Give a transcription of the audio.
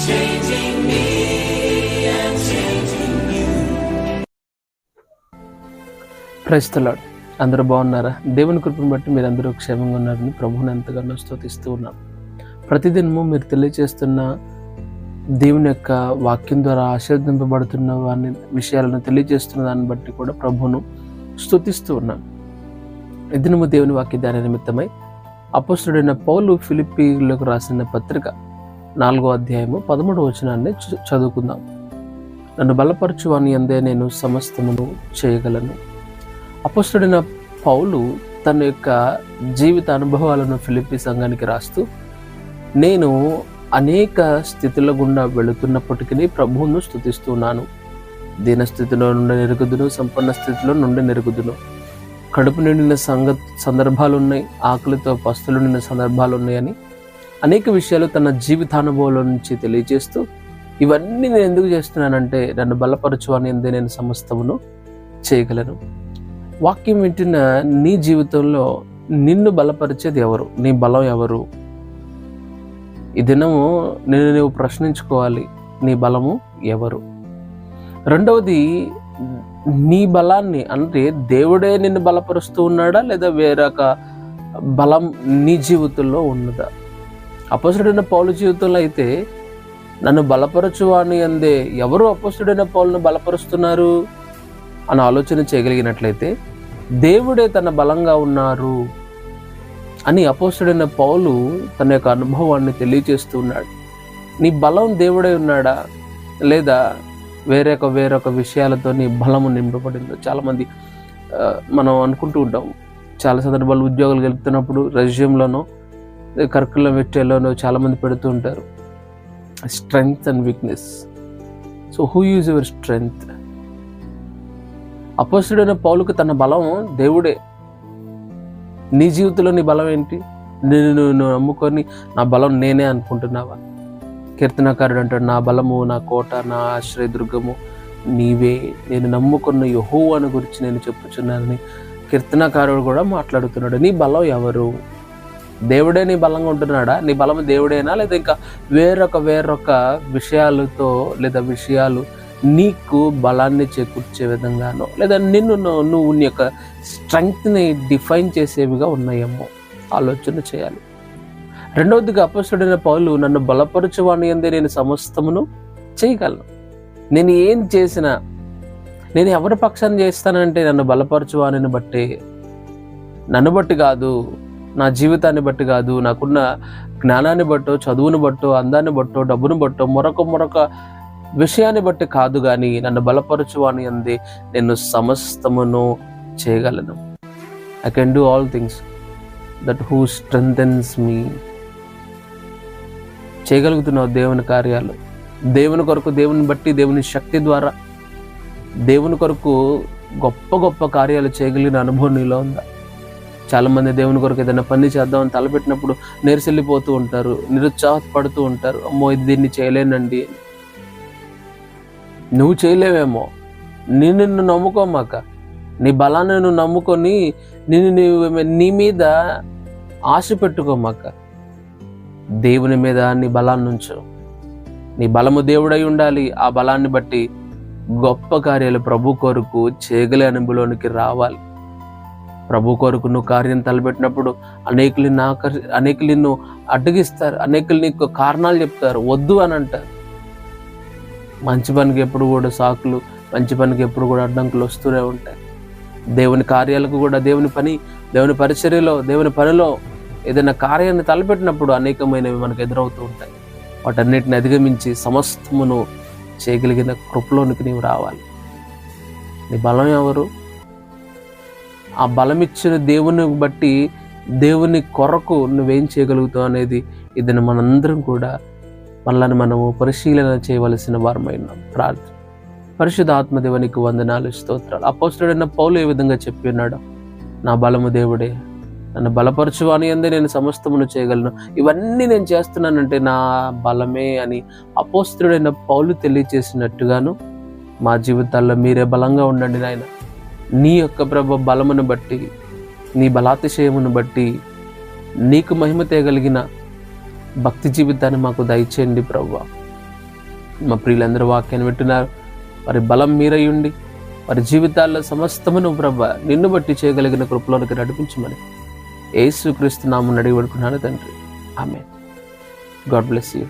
changing me and changing you. Praise the Lord. అందరూ బాగున్నారా? దేవుని కృపను బట్టి మీరు అందరూ క్షేమంగా ఉన్నారని ప్రభువుని ఎంతగానో స్తుతిస్తూ ఉన్నాం. ప్రతిదినము మీరు తెలియజేస్తున్న దేవుని యొక్క వాక్యం ద్వారా ఆశీర్వదింపబడుతున్న వారిని విషయాలను తెలియజేస్తున్న దాన్ని బట్టి కూడా ప్రభువును స్తుతిస్తూ ఉన్నాం. ఈ దినము దేవుని వాక్య ధ్యాన నిమిత్తమై అపోస్తలుడైన పౌలు ఫిలిప్పీలకు రాసిన పత్రిక 4వ అధ్యాయము 13వ వచనాన్ని చదువుకుందాం. నన్ను బలపరచువాని యందే నేను సమస్తమును చేయగలను. అపోస్తలుడైన పౌలు తన యొక్క జీవిత అనుభవాలను ఫిలిప్పీ సంఘానికి రాస్తూ, నేను అనేక స్థితుల గుండా వెళుతున్నప్పటికీ ప్రభువును స్తుతిస్తున్నాను. దీన స్థితిలో నుండి నెరుగుదును, సంపన్న స్థితిలో నుండి నెరుగుదును. కడుపు నిండిన సందర్భాలు ఉన్నాయి, ఆకలితో పస్తులు నిండిన సందర్భాలు ఉన్నాయని అనేక విషయాలు తన జీవితానుభవాల నుంచి తెలియజేస్తూ, ఇవన్నీ నేను ఎందుకు చేస్తున్నానంటే నన్ను బలపరచువాని యందే నేను సమస్తమును చేయగలను. వాక్యం వింటున్న నీ జీవితంలో నిన్ను బలపరిచేది ఎవరు? నీ బలం ఎవరు? ఈ దినము నేను నువ్వు ప్రశ్నించుకోవాలి, నీ బలము ఎవరు? రెండవది, నీ బలాన్ని అంటే దేవుడే నిన్ను బలపరుస్తూ ఉన్నాడా, లేదా వేరొక బలం నీ జీవితంలో ఉన్నదా? అపోస్తలుడైన పౌలు జీవితంలో అయితే నన్ను బలపరచువాని యందే ఎవరు అపోస్తలుడైన పౌలును బలపరుస్తున్నారు అని ఆలోచన చేయగలిగినట్లయితే దేవుడే తన బలంగా ఉన్నారు అని అపోస్తలుడైన పౌలు తన యొక్క అనుభవాన్ని తెలియజేస్తూ ఉన్నాడు. నీ బలం దేవుడే ఉన్నాడా, లేదా వేరొక విషయాలతో నీ బలము నింపబడిందో? చాలామంది మనం అనుకుంటూ ఉంటాం, చాలా సందర్భాలు ఉద్యోగాలు గెలుపుతున్నప్పుడు రెజ్యూమ్లోనో కరికులం మెటీరియల్లోనో చాలామంది పెడుతూ ఉంటారు strength and weakness. So who use your strength? అపోస్తలుడైన పౌలుకు తన బలం దేవుడే. నీ జీవితంలో నీ బలం ఏంటి? నువ్వు నమ్ముకొని నా బలం నేనే అనుకుంటున్నావా? కీర్తనకారుడు అంటాడు, నా బలము, నా కోట, నా ఆశ్రయదుర్గము నీవే, నేను నమ్ముకున్న యెహోవాను గురించి నేను చెప్పుచున్నానని కీర్తనకారుడు కూడా మాట్లాడుతున్నాడు. నీ బలం ఎవరు? దేవుడే నీ బలంగా ఉంటున్నాడా? నీ బలం దేవుడేనా, లేదా ఇంకా వేరొక విషయాలతో లేదా విషయాలు నీకు బలాన్ని చేకూర్చే విధంగానో, లేదా నువ్వు నీ యొక్క స్ట్రెంగ్త్ని డిఫైన్ చేసేవిగా ఉన్నాయేమో ఆలోచన చేయాలి. రెండవదిగా అపోస్తలుడైన పౌలు నన్ను బలపరచువాని యందే నేను సమస్తమును చేయగలను. నేను ఏం చేసినా, నేను ఎవరి పక్షాన్ని చేస్తానంటే నన్ను బలపరచువానిని బట్టే, నన్ను బట్టి కాదు, నా జీవితాన్ని బట్టి కాదు, నాకున్న జ్ఞానాన్ని బట్టో, చదువుని బట్టో, అందాన్ని బట్టో, డబ్బును బట్టో, మరొక విషయాన్ని బట్టి కాదు, కానీ నన్ను బలపరచువాని యందే నేను సమస్తమును చేయగలను. I can do all things that who strengthens me. చేయగలుగుతున్నావు దేవుని కార్యాలు, దేవుని కొరకు, దేవుని బట్టి, దేవుని శక్తి ద్వారా దేవుని కొరకు గొప్ప కార్యాలు చేయగలిగిన అనుభవం నీలో ఉందా? చాలామంది దేవుని కొరకు ఏదైనా పని చేద్దామని తలపెట్టినప్పుడు నీరసెళ్ళిపోతూ ఉంటారు, నిరుత్సాహపడుతూ ఉంటారు. అమ్మో, దీన్ని చేయలేనండి. నువ్వు చేయలేవేమో, నిన్ను నమ్ముకోమాక. నీ బలాన్ని నువ్వు నమ్ముకొని నీ మీద ఆశ పెట్టుకోమాక. దేవుని మీద నీ బలాన్ని ఉంచు. నీ బలము దేవుడై ఉండాలి. ఆ బలాన్ని బట్టి గొప్ప కార్యాలు ప్రభు కొరకు చేయగలే అనుభవంలోనికి రావాలి. ప్రభు కొరకు నువ్వు కార్యం తలపెట్టినప్పుడు అనేకులు నిన్ను అడ్డగిస్తారు, అనేకులు నీకు కారణాలు చెప్తారు, వద్దు అని అంటారు. మంచి పనికి ఎప్పుడు కూడా సాకులు, మంచి పనికి ఎప్పుడు కూడా అడ్డంకులు వస్తూనే ఉంటాయి. దేవుని కార్యాలకు కూడా, దేవుని పరిచర్యలో, దేవుని పనిలో ఏదైనా కార్యాన్ని తలపెట్టినప్పుడు అనేకమైనవి మనకు ఎదురవుతూ ఉంటాయి. వాటన్నిటిని అధిగమించి సమస్తమును చేయగలిగిన కృపలోనికి నీవు రావాలి. నీ బలం ఎవరు? ఆ బలమిచ్చిన దేవుని బట్టి, దేవుని కొరకు నువ్వేం చేయగలుగుతావు అనేది ఇది మనందరం కూడా మనల్ని మనము పరిశీలన చేయవలసిన వారమైన ప్రార్థన. పరిశుద్ధ ఆత్మదేవునికి వందనాలు, స్తోత్రాలు. అపోస్తలుడైన పౌలు ఏ విధంగా చెప్పి ఉన్నాడు, నా బలము దేవుడే, నన్ను బలపరచువాని యందే నేను సమస్తమును చేయగలను. ఇవన్నీ నేను చేస్తున్నానంటే నా బలమే అని అపోస్తలుడైన పౌలు తెలియజేసినట్టుగాను మా జీవితాల్లో మీరే బలంగా ఉండండి నాయన. నీ యొక్క ప్రభు బలమును బట్టి, నీ బలాతిశయమును బట్టి నీకు మహిమ తేగలిగిన భక్తి జీవితాన్ని మాకు దయచేయండి ప్రభువా. మా ప్రియులందరూ వాక్యాన్ని వింటున్నారు, వారి బలం మీరయ్యుండి వారి జీవితాల్లో సమస్తమును ప్రభా నిన్ను బట్టి చేయగలిగిన కృపలోనికి నడిపించమని యేసుక్రీస్తు నామమున అడిగి వేడుకున్నాను తండ్రి. ఆమేన్. God bless you.